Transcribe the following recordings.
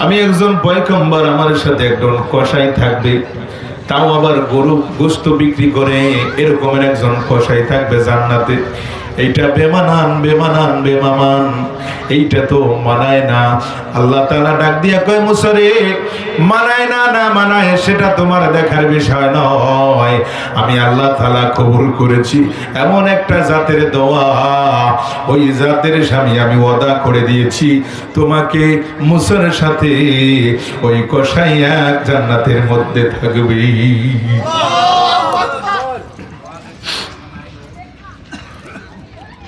আমি একজন পয়গম্বর, আমার সাথে একজন কসাই থাকবে, তাও আবার গরু গোশত বিক্রি করে এরকমের একজন কসাই থাকবে জান্নাতে। এইটা বেমানান বেমানান বেমামান, এইটা তো মানায় না। আল্লাহ তাআলা ডাক দিয়া কয়, মুসা রে, মানায় না না মানায় সেটা তোমার দেখার বিষয় নয়। আমি আল্লাহ তাআলা কবুল করেছি এমন একটা জাতের দোয়া, ওই জাতের স্বামী আমি ওয়াদা করে দিয়েছি, তোমাকে মুসার সাথে ওই কসাই এক জান্নাতের মধ্যে থাকবে।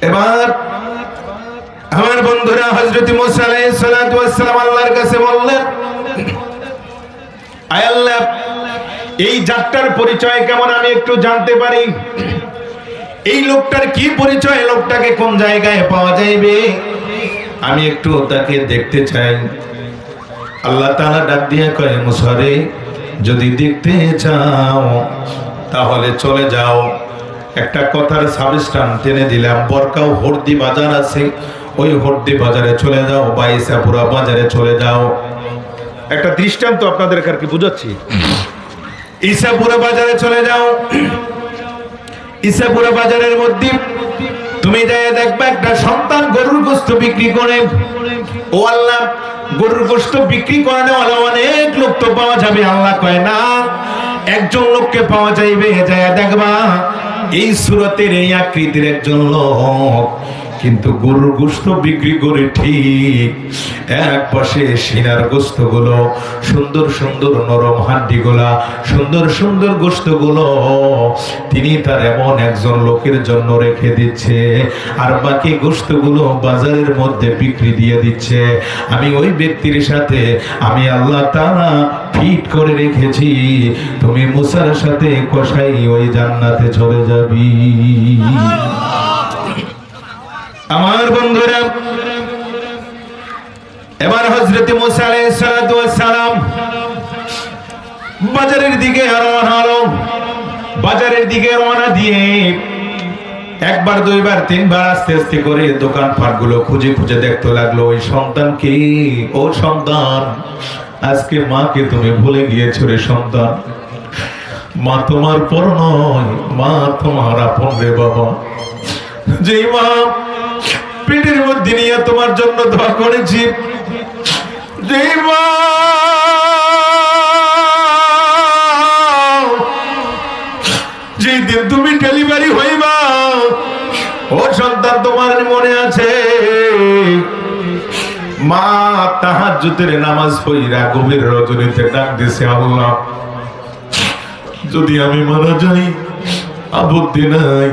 এবার আমার বন্ধুরা, হযরত মুসা আলাইহিস সালাতু ওয়াস সালাম আল্লাহর কাছে বললেন, আয় আল্লাহ, এই জাতটার পরিচয় কেমন আমি একটু জানতে পারি? এই লোকটার কি পরিচয়, লোকটাকে কোন জায়গায় পাওয়া যাবে, আমি একটু তাকে দেখতে চাই। আল্লাহ তাআলা ডাক দিয়ে কয়, মুসা রে, যদি দেখতে চাও তাহলে চলে যাও। একটা কথার সাবস্টান টেনে দিলাম, বরকাও হরদি বাজার আছে, ওই হরদি বাজারে চলে যাও বা ইসাপুরা বাজারে চলে যাও। একটা দৃষ্টান্ত আপনাদের কি বুঝাচ্ছি। ইসাপুরা বাজারে চলে যাও। ইসাপুরা বাজারের মধ্যে তুমি যাই দেখবে একটা সন্তান গরুর গোশত বিক্রি করে। ও আল্লাহ, গরুর গোশত বিক্রি করে অনেক লোক তো পাওয়া যাবে। আল্লাহ কয় না, একজন লোককে পাওয়া যাইবে, যায় দেখবা এই সুরতের এই আকৃতির একজন লোক, কিন্তু গরুর গোশত বিক্রি করে ঠিক এক পাশে সিনার গোশত গুলো, সুন্দর সুন্দর নরম হাড্ডি গুলা, সুন্দর সুন্দর গোশত গুলো তিনি তার এমন একজন লোকের জন্য রেখে দিচ্ছে, আর বাকি গোশত গুলো বাজারের মধ্যে বিক্রি দিয়ে দিচ্ছে। আমি ওই ব্যক্তির সাথে আমি আল্লাহ তাআলা ফিট করে রেখেছি, তুমি মুসার সাথে কসাই ওই জান্নাতে চলে যাবি। আমার বন্ধুরা, এবার হযরত মুসা আলাইহিস সালাতু ওয়াস সালাম বাজারের দিকে রওনা হলো। বাজারের দিকে রওনা দিয়ে একবার দুইবার তিনবার আস্তে আস্তে করে দোকানপাটগুলো খুঁজে খুঁজে দেখতে লাগলো। ওই সন্তানকে, ও সন্তান, আজকে মাকে তুমি ভুলে গিয়েছো রে সন্তান। মা তোমার পর নয়, মা তোমার আপন রে বাবা। যে মা পেটের মধ্যে নিয়ে তোমার জন্য দোয়া করেছি, যে মা যেদিন তুমি ডেলিভারি হইবা, ও সন্তান তোমার মনে আছে, মা তাহাজ্জুদের নামাজ পড়িয়া গভীর রজনীতে ডাক দিছে, আল্লাহ যদি আমি মারা যাই আপত্তি নাই,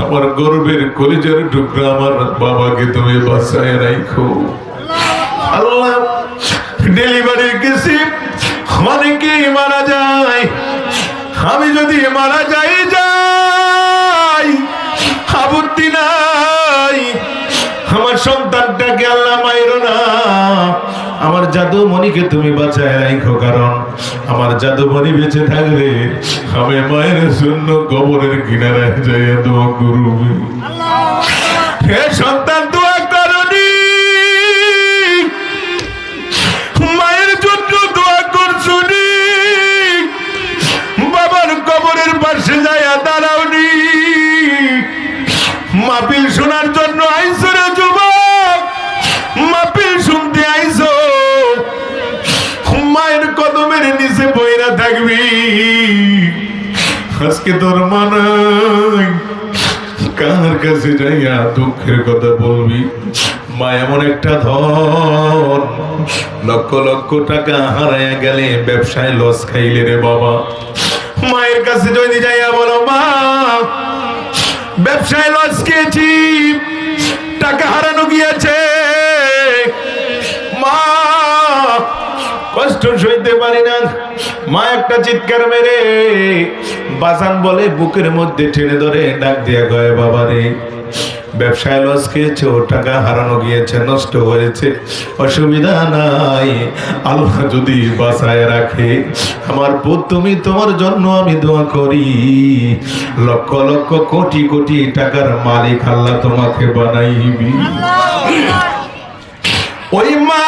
আমার গর্বের কলিজার টুকরা আমার বাবাকে তুমি বাঁচায় রাখো। আল্লাহ, ডেলিভারির কেসে অনেকেই মারা যায়, আমি যদি মারা যাই আপত্তি নাই, আমার সন্তানটাকে আল্লাহ মাইরো না, আমার জাদুমণিকে তুমি বাঁচায় রাখো, কারণ আমার জাদুমণি বেঁচে থাকলে আমি মায়ের জন্য কবরের কিনারায় যাইয়া দোয়া করব। হে সন্তান, দোয়া করনি, মায়ের জন্য দোয়া করছুনি, বাবার কবরের পাশে যাইয়া দাঁড়াওনি, মাহফিল শোনার জন্য আইছো রে যুবক, মাহফিল শুনতে আইছো, মায়ের কদমের নিচে বইরা থাকবি, আজকে তোর মা নাই, কার কাছে যাইয়া দুঃখের কথা বলবি? মা এমন একটা ধন, লক্ষ লক্ষ টাকা হারাইয়া গেলে ব্যবসায় লস খাইলে রে বাবা। মায়ের কাছে যদি যাইয়া বলো, মা ব্যবসায় লস খেয়েছি, টাকা হারানো গিয়েছে, মা কষ্ট সইতে পারি না, মা একটা চিৎকার মেরে বাজান বলে বুকের মধ্যে টেনে ধরে ডাক দিয়া কয়, বাবা রে, ব্যবসায় লস খেয়েছে, টাকা হারানো গিয়েছে, নষ্ট হয়েছে, অসুবিধা নাই, আল্লাহ যদি বাঁচায় রাখে, আমার পুত তুমি, তোমার জন্য আমি দোয়া করি, লক্ষ লক্ষ কোটি কোটি টাকার মালিক আল্লাহ তোমাকে বানাইবি। ওই মা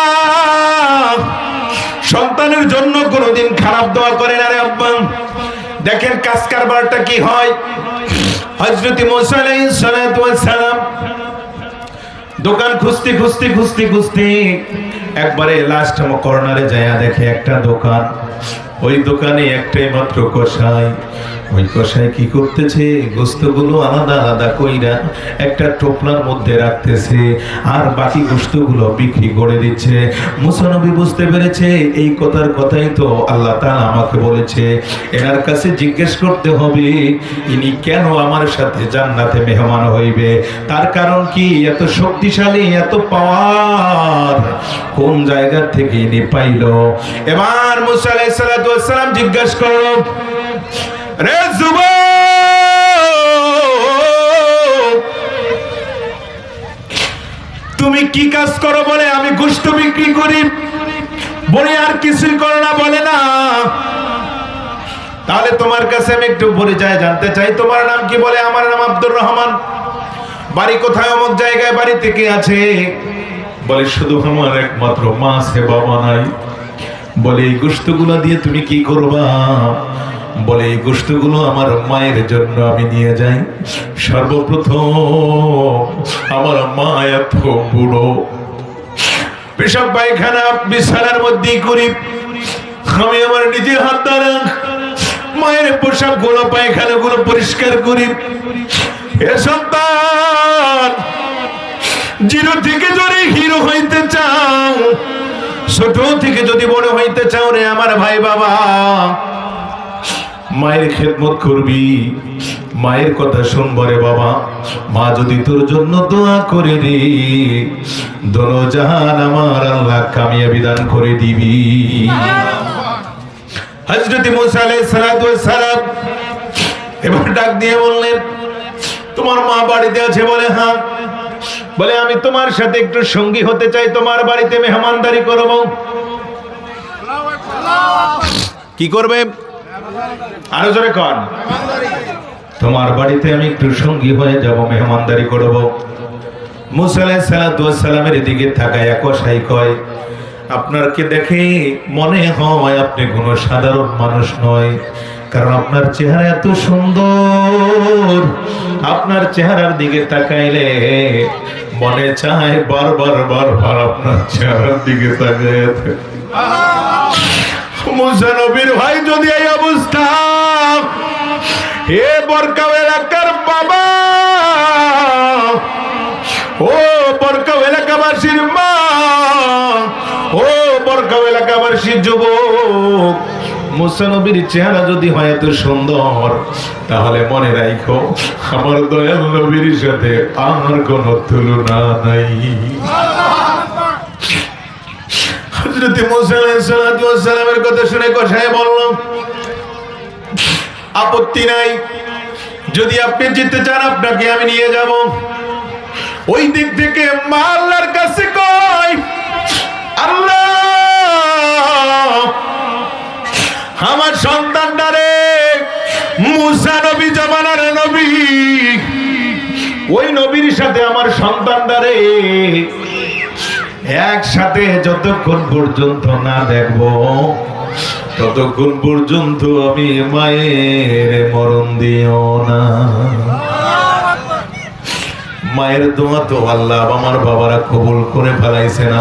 দেখেন কাজ কারবারটা কি হয়। হযরত মুসা আলাইহিস সালাতু ওয়াস সালাম দোকান খুঁজতে একবারে লাস্ট কর্নারে যায়া দেখে একটা দোকান। ওই দোকানে একটাই মাত্র কসাই। ওই কসাই কি করতেছে, গোস্তগুলো আলাদা আলাদা কইরা একটা টোপলার মধ্যে রাখতেছে আর বাকি গোস্তগুলো বিক্রি করে দিচ্ছে। মুসা নবী বুঝতে পেরেছে এই কথাই তো আল্লাহ তাআলা আমাকে বলেছে, এনার কাছে জিজ্ঞেস করতে হবে ইনি কেন আমার সাথে জান্নাতে মেহমান হইবে, তার কারণ কি, এত শক্তিশালী, এত পাওয়ার কোন জায়গা থেকে ইনি পাইল। এবার মুসা আলাইহিস সালাতু ওয়াস সালাম জিজ্ঞাসা করলো, রে যুবক, তুমি কি কাজ করো? বলে আমি গোশত বিক্রি করি। বলে আর কিছুই করো না? বলে না। তাহলে তোমার কাছে আমি একটু পরিচয় জানতে চাই, তোমার নাম কি? বলে আমার নাম আব্দুর রহমান। বাড়ি কোথায়? অমুক জায়গায়। বাড়ি থেকে আছে। বলে শুধু আমার একমাত্র মা আছে, বাবা নাই। বলে এই গোশতগুলো দিয়ে তুমি কি করবা? বলে এই গোশতগুলো আমার মায়ের জন্য আমি নিয়ে যাই। সর্বপ্রথম আমার মা এত বুড়ো, পেশাব পায়খানা বিছানার মধ্যেই করি। আমি আমার নিজের হাত দ্বারা মায়ের পোশাক গুলো, পায়খানা গুলো পরিষ্কার করি। এ সন্তান, জিরো থেকে যদি হিরো হইতে চাও, ছোট থেকে যদি বড় হইতে চাও রে আমার ভাই বাবা, মায়ের খেদমত করবি, মায়ের কথা শুনবো রে বাবা। মা যদি তোর জন্য দোয়া করে রে, দোনো জাহান আমার আল্লাহ কামিয়াবি দান করে দিবি। হযরত মুসা আলাইহিস সালাতু ওয়াস সালাম এবার ডাক দিয়ে বললেন, তোমার মা বাড়িতে আছে? বলে হ্যাঁ। বলে আমি তোমার সাথে একটু সঙ্গী হতে চাই, তোমার বাড়িতে মেহমানদারি করব। কি করবে? আরো জোরে কন। তোমার বাড়িতে আমি একটু সঙ্গী হয়ে যাব, মেহমানদারি করব। মুসা আলাইহিস সালাতু ওয়াস সালামের দিকে তাকায়া কসাই কয়, আপনার কে দেখে মনে হয় আপনি কোনো সাধারণ মানুষ নয়, কারণ আপনার চেহারা এত সুন্দর। আপনার চেহারার দিকে তাকাইলে মনে চায় বারবার আপনার চেহারার দিকে তাকায়। মুসা নবীর ভাই যদি এই অবস্থা, হে বরকাও এলাকার বাবা, ও বরকাও এলাকাবাসীর মা, ও বরকাও এলাকাবাসীর যুবক, মুসা নবীর চেহারা যদি হয় এত সুন্দর, তাহলে মনে রাখো আমার দয়াল নবীর সাথে আমার কোনো তুলনা নাই। হযরত মুসা আলাইহিস সালাতু ওয়াস সালামের কথা শুনে কসাই বলল, আপত্তি নাই, যদি আপনি যেতে চান আপনাকে আমি নিয়ে যাব। ওই দিক থেকে মা আল্লাহর কাছে কয়, আল্লাহ আমার সন্তানটারে, মুসা নবী জামানার নবী, ওই নবীর সাথে আমার সন্তানটারে একসাথে যতক্ষণ পর্যন্ত না দেখবো, ততক্ষণ পর্যন্ত আমি মায়ের মরণ দিও না। মায়ের দোয়া তো আল্লাহ আমার বাবারা কবুল করে ফেলাইছেন।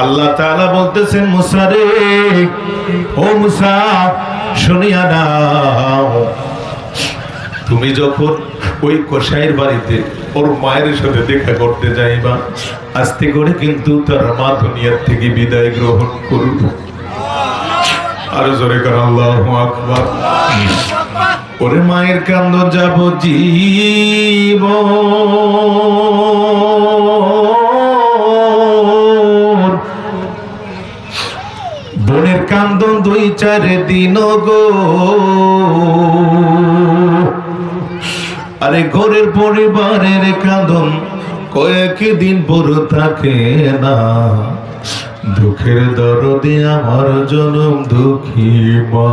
আল্লাহ তাআলা বলতেছেন, মুসা রে, ও মুসা শুনিয়া নাও, তুমি যখন ওই কসাইয়ের বাড়িতে ওর মায়ের সাথে দেখা করতে যাইবা, আস্তে করে কিন্তু তার মা দুনিয়ার থেকে বিদায় গ্রহণ করবে। আরো জোরে কর আল্লাহু আকবার। ওরে মায়ের কান্দ যাব জীব, বোনের কান্দন 2-4 দিন গো, আরে ঘরের পরিবারের কান্দন কয়েকদিন বড় থাকে না। দুঃখের দরদে আমার জনম দুঃখী মা।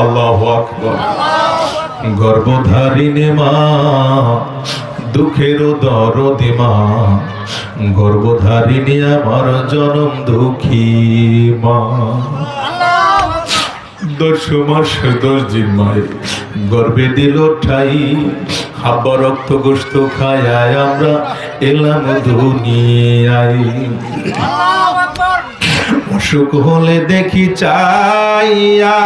আল্লাহু আকবার। গর্ভধারিণী মা, দুঃখের দরদে মা, গর্ভধারিণী আমার জনম দুঃখী মা। 10 মাস 10 দিন মায়ের গর্ভে দিল ঠাই, হাব্বা রক্ত গোস্ত খায় আমরা এলাম দুনিয়ায়। অসুখ হলে দেখি চাইয়া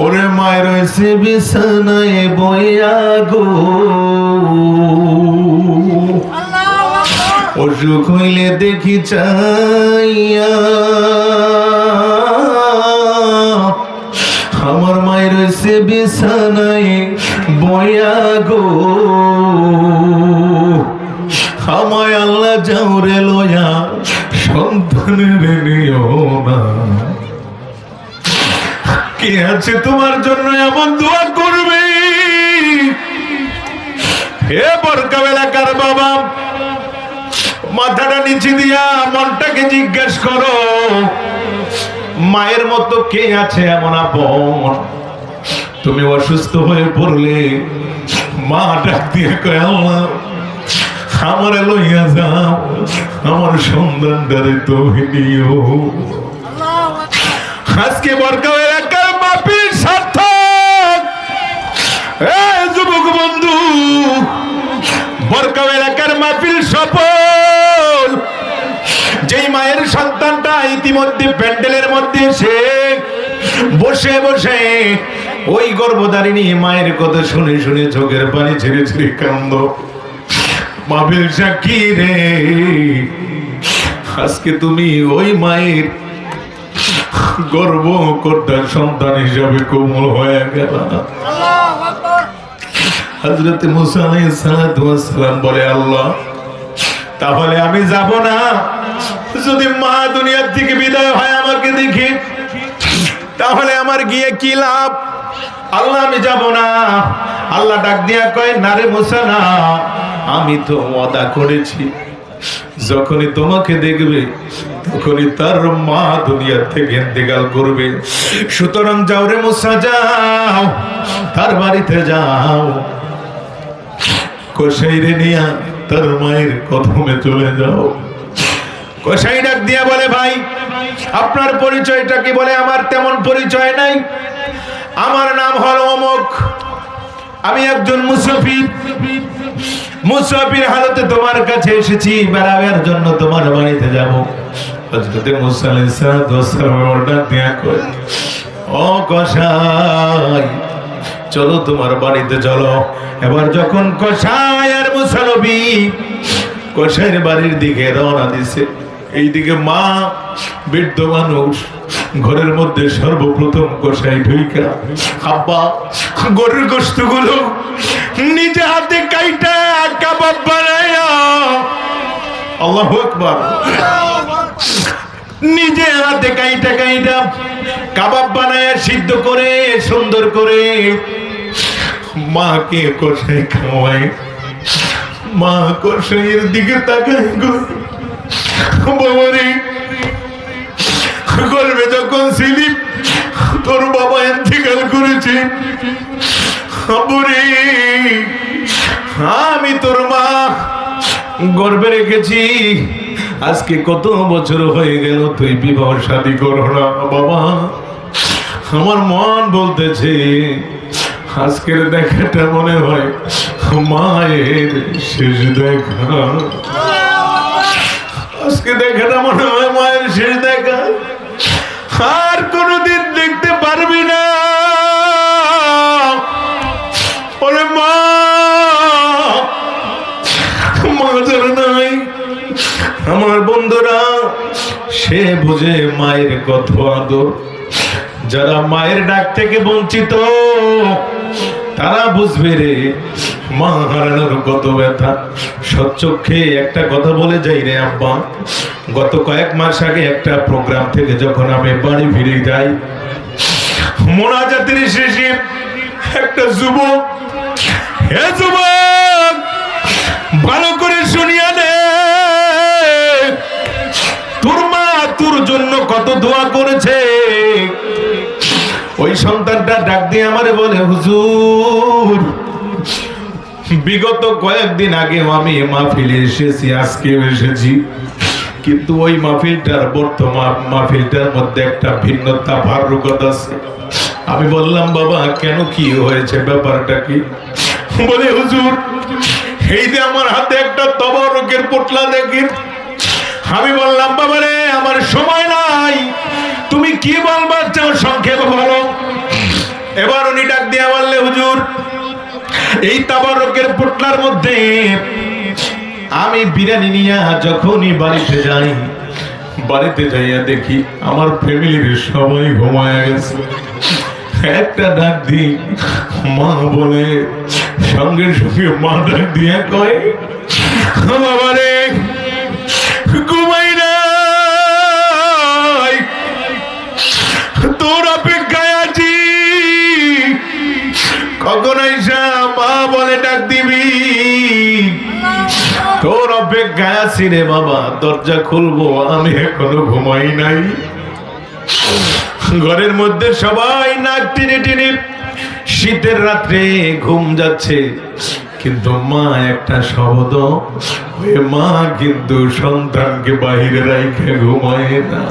ওরে মায়ের রয়েছে বিছানায় বইয়া গো, অসুখ হইলে দেখি চাইয়া আমার মায়ের রয়েছে বিছানায় বইয়া গো, আমায় আল্লাহ যাওরে লয়া সন্তানের নিও না। কে আছে তোমার জন্য এমন দোয়া করবে? হে বরকাব এলাকার বাবা, মাথাটা নিচে দিয়া মনটাকে জিজ্ঞেস করো, মায়ের মতো কে আছে এমন আপন? তুমি অসুস্থ হয়ে পড়লে মা ডাক দিয়ে কয় আল্লাহ আমার লইয়া যাও, আমার সন্তানটারে তুমি নিও। আজকে বরকাব এলাকার মাহফিল সার্থক। যুবক বন্ধু, বরকাব এলাকার মাহফিল সফল। যেই মায়ের সন্তানটা ইতিমধ্যে প্যান্ডেলের মধ্যে সে বসে বসে ওই গর্ভধারিণী মায়ের কথা শুনে শুনে চোখের পানি ছেড়ে ছেড়ে কান্দ, মাহফিল সাক্ষী রে, আজকে তুমি ওই মায়ের গর্ব কর্তার সন্তান হিসাবে কোমল হয়ে গেল। হযরত মুসা আলাইহিস সালাম বলে আল্লাহ তাহলে আমি যাব না, যদি মা দুনিয়ার থেকে বিদায় হয় আমাকে দেখে তাহলে আমার গিয়ে কি লাভ? আল্লাহ আমি যাব না। আল্লাহ ডাক দিয়া কয় না রে মুসা না, আমি তো ওয়াদা করেছি যখনই তোমাকে দেখবে তখনই তার মা দুনিয়া থেকে ইন্তেকাল করবে। সুতরাং যাও রে মুসা যাও, তার বাড়িতে যাও, কসাইরে নিয়া তার মায়ের কদমে চলে যাও। কসাই ডাক দিয়া বলে ভাই আপনার পরিচয়টা কি? বলে আমার তেমন পরিচয় নাই, আমার নাম হলো অমুক, আমি একজন মুসাফির, মুসাফির হালতে তোমার কাছে এসেছি, বেড়াবার জন্য তোমার বাড়িতে যাব। হযরত মুসা আলাইহিস সালাম অর্ডার দিয়া কয় ও কসাই চলো তোমার বাড়িতে চলো। এবার যখন কসাই আর মুসা নবী কসাইয়ের বাড়ির দিকে রওনা দিছে, এইদিকে মা বৃদ্ধ মানুষ ঘরের মধ্যে সর্বপ্রথম কসাই ঢুইকা আব্বা গরুর গোশতগুলো নিজে হাতে কাইটা কাবাব বানায়া, আল্লাহু আকবার, নিজে হাতে কাইটা কাইটা কাবাব বানায়া সিদ্ধ করে সুন্দর করে মাকে কসাই খাওয়ায়। মা কসাইয়ের দিকে তাকায় গো, বাবারে গর্ভে যখন ছিলি তোর বাবা ইন্তেকাল করেছে, বাবারে আমি তোর মা গর্ভে রেখেছি, আজকে কত বছর হয়ে গেল তুই বিবাহ শাদী করো না বাবা। আমার মন বলতেছে আজকের দেখাটা মনে হয় মায়ের শেষ দেখা, আজকে দেখাটা মনে হয় মায়ের শেষ দেখা, আর কোনদিন দেখতে পারবি না। ওরে মা, মা যারা নাই আমার বন্ধুরা সে বুঝে মায়ের কত আদর। যারা মায়ের ডাক থেকে বঞ্চিত তারা বুঝবে রে মা হারানোর কত ব্যথা। সচক্ষে একটা কথা বলে যাই রে আব্বা, গত কয়েক মাস আগে একটা প্রোগ্রাম থেকে যখন আমি বাড়ি ফিরে যাই, মোনাজাতের শেষে একটা যুবক, হে যুবক ভালো করে শুনিয়া নে, তোর মা তোর জন্য কত দোয়া করেছে। ওই সন্তানটা ডাক দিয়ে আমারে বলে হুজুর বিগত কয়েকদিন আগেও আমি মাহফিলে এসেছি, আজকেও এসেছি, কিন্তু ওই মাহফিলটার বর্তমান মাহফিলটার মধ্যে একটা ভিন্নতা ফারুকত আছে। আমি বললাম বাবা কেন, কি হয়েছে, ব্যাপারটা কি? বলে হুজুর এই যে আমার হাতে একটা তবরকের পোটলা দেখি। আমি বললাম বাবা রে আমার সময় নাই, তুমি কি বলবা চাও সংক্ষেপে বলো। এবার উনি ডাক দিয়া বললে হুজুর এই তাবারকের পোটলার মধ্যে আমি বিরিয়ানি নিয়ে যখনই বাড়িতে যাই, বাড়িতে যাইয়া দেখি আমার ফ্যামিলির সবাই ঘুমায় গেছে। একটা ডাক দি মা বলে, সঙ্গে সঙ্গে মা ডাক দিয়া কয় বাবা রে ঘুমাই নাই, তোর অপেক্ষায় আছি, কখন আইসা মা বলে ডাক দিবি, তোর অপেক্ষায় আছি রে বাবা, দরজা খুলবো, আমি এখনো ঘুমাই নাই। ঘরের মধ্যে সবাই নাক টেনে টেনে শীতের রাত্রে ঘুম যাচ্ছে, কিন্তু মা একটা শব্দ, ওই মা কিন্তু সন্তানকে বাহিরে রাইখে ঘুমায় না।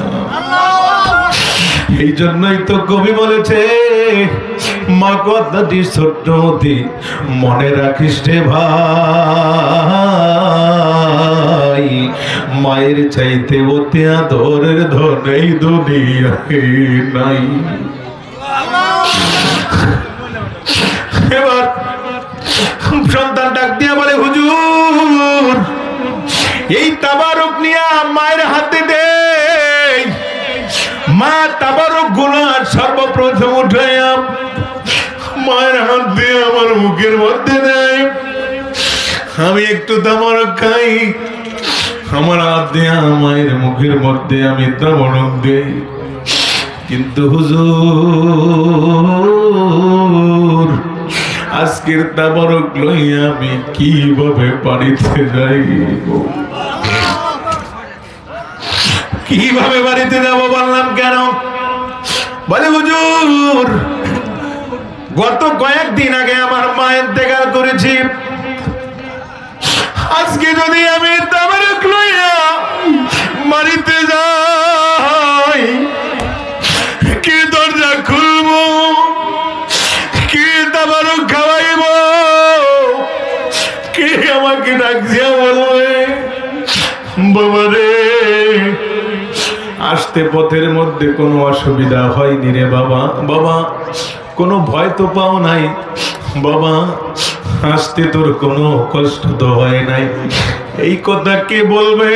এই জন্যই তো কবি বলেছে মা কথাটি ছোট্ট অতি মনে রাখিস রে ভাই, মায়ের চাইতে অতি আদরের ধন এই দুনিয়ায় নাই। এবার সন্তান ডাক দিয়া বলে হুজুর এই তাবারক নিয়ে মায়ের হাতে দে। মা তাবারক গুলো সর্বপ্রথম উঠাইয়া মায়ের হাত দিয়ে আমার মুখের মধ্যে দেয়, আমি একটু তাবারক খাই, আমার হাত দিয়ে মায়ের মুখের মধ্যে আমি তাবারক দেই। কিন্তু হুজুর আজকের তাবারক লইয়া আমি কিভাবে বাড়িতে যাইব, কিভাবে বাড়িতে যাব? বললাম কেন? বলে হুজুর গত কয়েকদিন আগে আমার মা ইন্তেকাল করেছি, আজকে যদি আমি তাবারক লইয়া বাড়িতে যাই, কে দরজা খুলবো, কে তাবারক খাওয়াইব, কে আমাকে ডাকছিয়া বলবে? বাবা রে আসতে পথের মধ্যে কোনো অসুবিধা হয়নি রে বাবা, বাবা কোনো ভয় তো পাও নাই বাবা, আসতে তোর কোনো কষ্ট তো হয় নাই। এই কথা কে বলবে?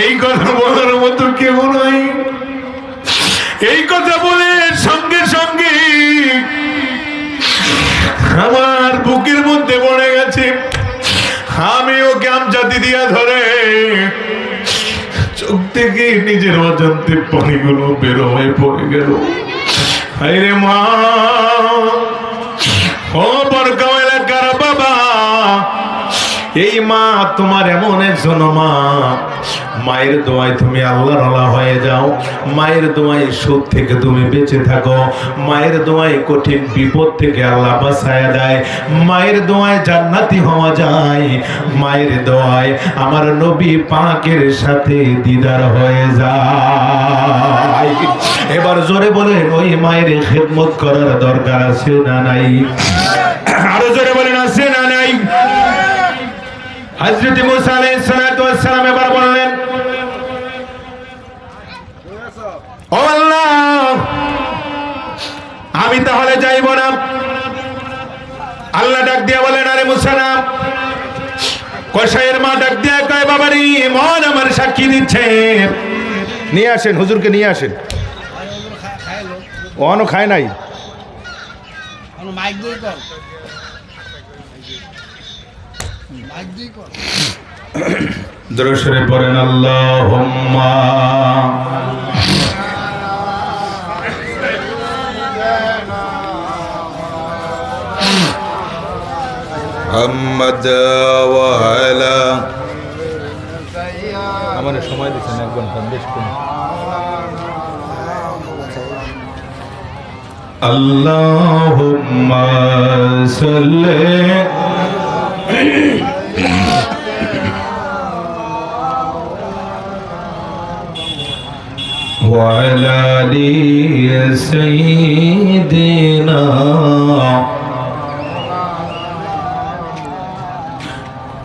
এই কথা বলার মতো কেউ নাই। এই কথা বলে সঙ্গে সঙ্গে আমার বুকের মধ্যে পড়ে গেছে, আমি ওকে গামছাটি দিয়া ধরে চোখ থেকে নিজের অজান্তে পানিগুলো বের হয়ে পড়ে গেল। আরে মা, ও বরগাঁও এলাকার বাবা, এই মা তোমার এমন একজন মা, মায়ের দোয়ায় তুমি আল্লাহর ওয়ালা হয়ে যাও, মায়ের দোয়ায় সুখ থেকে তুমি বেঁচে থাকো, মায়ের দোয়ায় কঠিন বিপদ থেকে আল্লাহ বাঁচায়া দেয়, মায়ের দোয়ায় জান্নাতি হওয়া যায়, মায়ের দোয়ায় আমার নবী পাকের সাথে দিদার হয়ে যায়। এবার জোরে বলেন ওই মায়ের খেদমত করার দরকার আছে না নাই? আরো জোরে বলেন আছে না নাই? হযরত মুসা আলাইহিস সালাতু ওয়াস সালাম এবার বললেন ও আল্লাহ আমি তাহলে যাইব না। আল্লাহ ডাক দিয়া বলেন আরে মুসা না, কসাইয়ের মা ডাক দিয়া কয় বাবারি মন আমার সাক্ষী দিচ্ছে, নিয়ে আসেন হুজুরকে নিয়ে আসেন। অন খায় নাই, মাইক দিয়ে কর, মাইক দিয়ে কর। দরুশরে পড়েন আল্লাহুম্মা মুহাম্মাদ ওয়া আলা। আমার সময় দিচ্ছেন 1 ঘন্টা বেশি। আল্লাহুম্মা সাল্লি وعلى آل سيدنا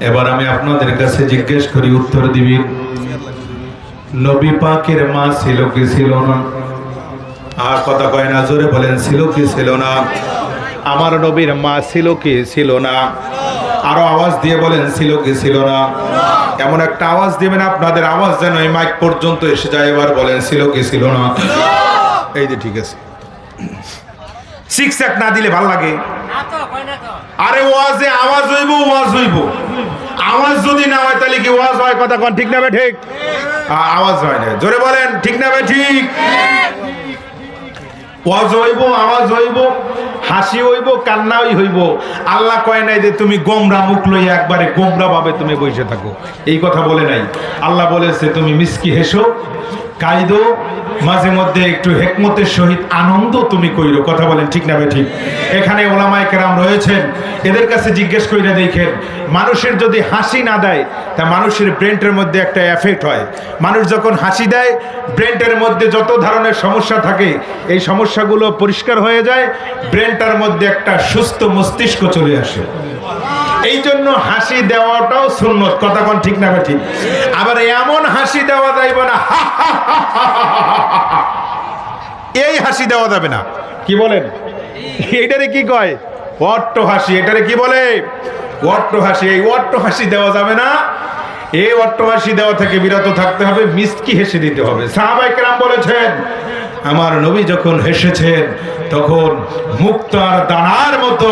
এবার আমি আপনাদের কাছে জিজ্ঞেস করি, উত্তর দিবেন। নবী পাকের মা ছিল কি ছিল না? আর কথা কয় না, জোরে বলেন, ছিল কি ছিল না? আমার নবীর মা ছিল কি ছিল না? আরো আওয়াজ দিয়ে বলেন, ছিল কি ছিল না? এমন একটা আওয়াজ দিবেন আপনাদের আওয়াজ যেন এই মাইক পর্যন্ত এসে যায়। এবার বলেন, ছিল কি ছিল না? এই যে ঠিক আছে, সিক্স এক না দিলে ভাল লাগে। আরে ওয়াজে আওয়াজ হইব, ওয়াজ হইব। আওয়াজ যদি না হয় তাহলে কি ওয়াজ হয়? কথা কোন ঠিক না বে ঠিক? আওয়াজ হয় না, জোরে বলেন ঠিক না বে ঠিক? ওয়াজ হইব, আওয়াজ হইব, হাসি হইব, কান্নাই হইব। আল্লাহ কয় নাই যে তুমি গোমরা মুখ লইয়া একবারে গোমরা ভাবে তুমি বসে থাকো, এই কথা বলে নাই। আল্লাহ বলেছে তুমি মিষ্টি হেসো, কাইদো, মাঝে মধ্যে একটু হেকমতের সহিত আনন্দ তুমি কইরো। কথা বলেন ঠিক না বে ঠিক? এখানে ওলামায়ে কেরাম রয়েছেন, এদের কাছে জিজ্ঞেস কইরা দেখেন, মানুষের যদি হাসি না দেয় তা মানুষের ব্রেনের মধ্যে একটা এফেক্ট হয়। মানুষ যখন হাসি দেয় ব্রেনের মধ্যে যত ধরনের সমস্যা থাকে এই সমস্যাগুলো পরিষ্কার হয়ে যায়, ব্রেনটার মধ্যে একটা সুস্থ মস্তিষ্ক চলে আসে। এই জন্য হাসি দেওয়াটাও সুন্নত। কথা কোন ঠিক না বে ঠিক? আবার এমন হাসি দেওয়া যাইব না, এই হাসি দেওয়া যাবে না। কি বলেন? এইটারে কি কয়? অট্ট হাসি। এটারে কি বলে? অট্ট হাসি। এই অট্ট হাসি দেওয়া যাবে না। এই অট্ট হাসি দেওয়া থেকে বিরত থাকতে হবে, মিষ্টি হেসে দিতে হবে। সাহাবায়ে কেরাম বলেছেন, আমার নবী যখন হেসেছেন তখন মুক্তার দানার মতো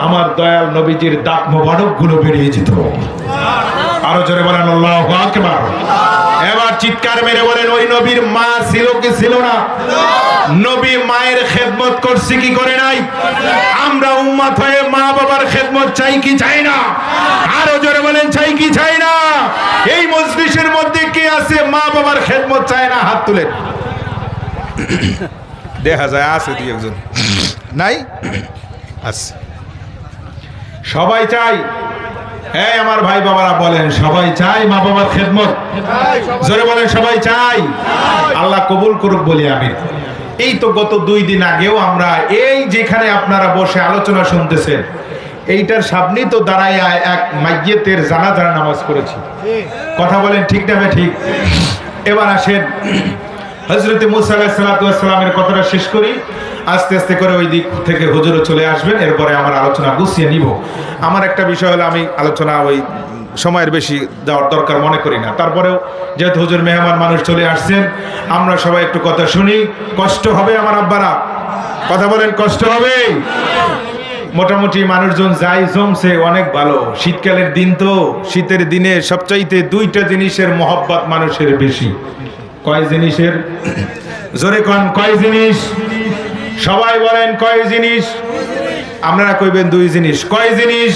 আমার দয়াল নবীজির দাঁত মোবারক গুলো বেরিয়ে যেত। আরো জোরে বলেন আল্লাহু আকবার। এবার চিৎকার মেরে বলেন, ওই নবীর মা ছিল কি ছিল না? নবী মায়ের খেদমত করছে কি করে নাই? আমরা উম্মত হয়ে মা বাবার খেদমত চাই কি চাই না? আরো জোরে বলেন, চাই কি চাই না? এই মজলিসের মধ্যে কে আছে মা বাবার খেদমত চায় না? হাত তুলেন। দেখা যায় আছে দুই একজন, নাই? আছে, সবাই চাই। হ্যাঁ আমার ভাই বাবারা বলেন, সবাই চাই মা বাবার খেদমত? জোরে বলেন, সবাই চাই। আল্লাহ কবুল করুক বলি আমিন। এই তো গত 2 দিন আগেও আমরা এই যেখানে আপনারা বসে আলোচনা শুনতেছেন এইটার সামনেই তো দাঁড়ায় এক মাইয়িতের জানাজার নামাজ পড়েছি। কথা বলেন ঠিক না বে ঠিক? এবার আসেন হযরত মুসা আলাইহিস সালাতু ওয়াস সালামের কথাটা শেষ করি, আস্তে আস্তে করে ওই দিক থেকে হুজুরও চলে আসবেন, এরপরে আমার আলোচনা গুছিয়ে নিব। আমার একটা বিষয় হলো, আমি আলোচনা ওই সময়ের বেশি দেওয়ার দরকার মনে করি না, তারপরেও যেহেতু হুজুর মেহমান মানুষ চলে আসছেন, আমরা সবাই একটু কথা শুনি। কষ্ট হবে আমার আব্বারা? কথা বলেন, কষ্ট হবে? মোটামুটি মানুষজন যাই জমছে অনেক ভালো। শীতকালের দিন তো, শীতের দিনে সবচাইতে 2টা জিনিসের মহব্বত মানুষের বেশি। কয় জিনিসের? জোরে কোন, কয় জিনিস? সবাই বলেন কয় জিনিস? আপনারা কইবেন 2 জিনিস। কয় জিনিস?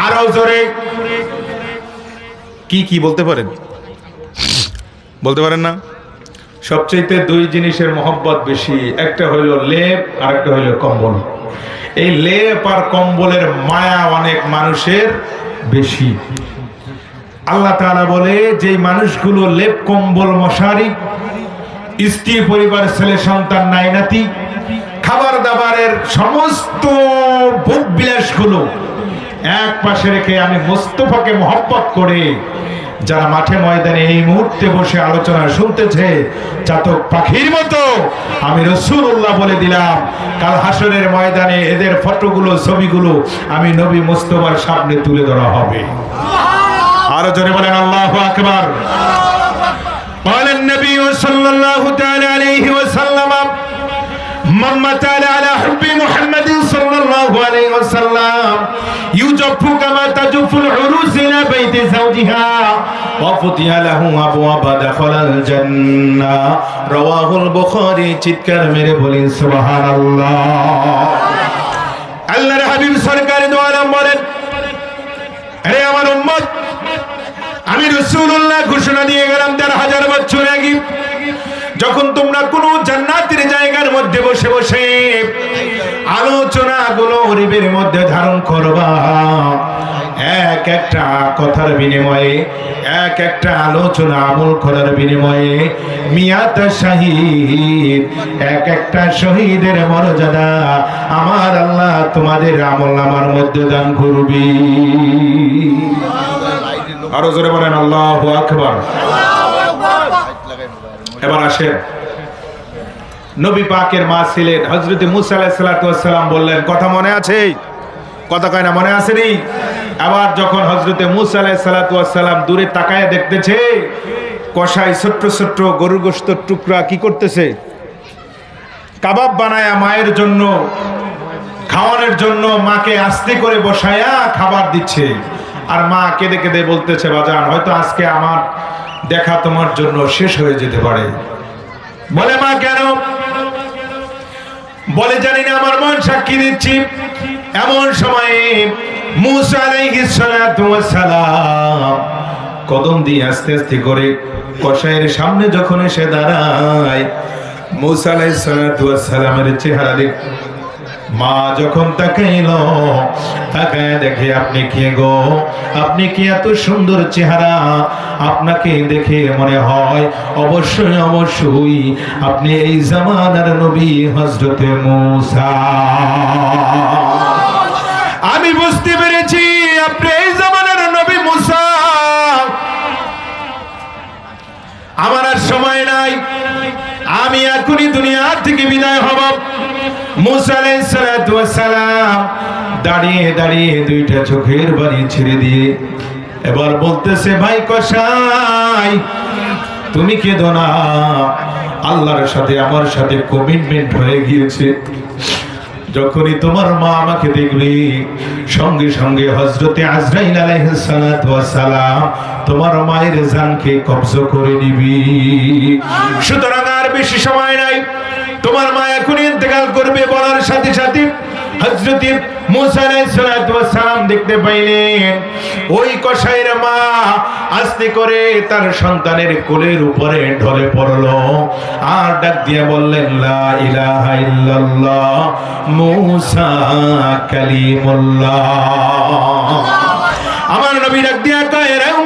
আরো জোরে। কি কি বলতে পারেন? বলতে পারেন না? সবচেয়ে 2 জিনিসের মহব্বত বেশি। একটা হইল লেপ, আর একটা হইল কম্বল। এই লেপ আর কম্বলের মায়া অনেক মানুষের বেশি। আল্লাহ তাআলা বলে, যে মানুষগুলো লেপ কম্বল মশারি, স্ত্রী পরিবার, ছেলে সন্তান নাই নাতি, খাবার দাবারের সমস্ত ভোগ বিলাসগুলো এক পাশে রেখে আমি মুস্তাফাকে মহব্বত করে যারা মাঠে ময়দানে এই মুহূর্তে বসে আলোচনা শুনতেছে, চাতক পাখির মতো আমি রাসূলুল্লাহ বলে দিলাম, কাল হাসরের ময়দানে এদের ফটোগুলো, ছবিগুলো আমি নবী মুস্তাফার সামনে তুলে ধরা হবে। আরো জোরে বলেন আল্লাহু আকবার। قال النبي صلى الله تعالى عليه وسلم من مات على حب محمد صلى الله عليه وسلم يجف كما تجف العروس الى بيت زوجها وفتح له ابواب دخل الجنه رواه البخاري। চিৎকার মেরে বলেন সুবহানাল্লাহ। আল্লাহর হাবিব সরকার দু আলম বলেন, আরে আমার উম্মত, আমি রাসূলুল্লাহ ঘোষণা দিয়ে গেলাম ১৩,০০০ বছর আগে, যখন তোমরা কোন জান্নাতের জায়গার মধ্যে বসে বসে আলোচনাগুলো হরিবের মধ্যে ধারণ করবা, এক একটা কথার বিনিময়ে, এক একটা আলোচনা আমল করার বিনিময়ে মিয়াত শহীদ, এক একটা শহীদের মর্যাদা আমার আল্লাহ তোমাদের আমলনামার মধ্যে দান করবি। আরো জোরে বলেন আল্লাহু আকবার। এবার আসেন, নবী পাকের মা ছিলেন হযরত মূসা আলাইহিস সালাতু ওয়াস সালাম বললেন, কথা মনে আছে? কথা কয় না, মনে আছে নি? আবার যখন হযরত মূসা আলাইহিস সালাতু ওয়াস সালাম দূরে তাকায় দেখতেছে কষাই ছোট্ট ছোট্ট গরুর গোশতের টুকরা কি করতেছে, কাবাব বানায়া মায়ের জন্য খাওয়ানোর জন্য মাকে আস্তে করে বসায়া খাবার দিচ্ছে। আর মা কেঁদে কেঁদে বলতেছে, বাজান হয়তো আজকে আমার দেখা তোমার জন্য শেষ হয়ে যেতে পারে। বলে, মা কেন? বলে, জানি না, আমার মন সাক্ষী দিচ্ছি। এমন সময়ে মূসা আলাইহিস সালাতু ওয়াস সালাম কদম দিয়ে আস্তে আস্তে করে কসাইয়ের সামনে যখন এসে দাঁড়ায়, মূসা আলাইহিস সালাতু ওয়াস সালামের চেহারা দেখ মা যখন তাকাইল, তাকায় দেখে, আপনি কে গো? আপনি কি এত সুন্দর চেহারা? আপনাকে দেখে মনে হয় অবশ্যই অবশ্যই আপনি এই জামানার নবী হযরত মূসা। আমি বুঝতে পেরেছি আপনি এই জামানার নবী মূসা। আমার আর সময় নাই, আমি এখনই দুনিয়া থেকে বিদায় হব। মূসা আলাইহিস সালাতু ওয়াস সালাম দাঁড়িয়ে দাঁড়িয়ে দুইটা চোখের পানি ছেড়ে দিয়ে এবার বলতেছে, ভাই কসাই তুমি কেঁদো না, আল্লাহর সাথে আমার সাথে কমিটমেন্ট হয়ে গিয়েছে। যখনই তোমার মা আমাকে দেখবে, সঙ্গে সঙ্গে হযরতে আজরাইল আলাইহিস সালাতু ওয়াস সালাম তোমার মায়ের জানকে কবজা করে নিবি। সুতরাং আর বেশি সময় নাই, তোমার মা এখনই ইন্তেকাল করবে। বলার সাথে সাথে হযরত মূসা আলাইহিস সালাতু ওয়াস সালাম দেখতে পাইলেন ওই কসাইয়ের মা আস্তে করে তার সন্তানের কোলের উপরে ঢলে পড়লো আর ডাক দিয়ে বললেন, লা ইলাহা ইল্লাল্লাহ মূসা কালিমুল্লাহ। আমার নবী ডাক দিয়ে কয়,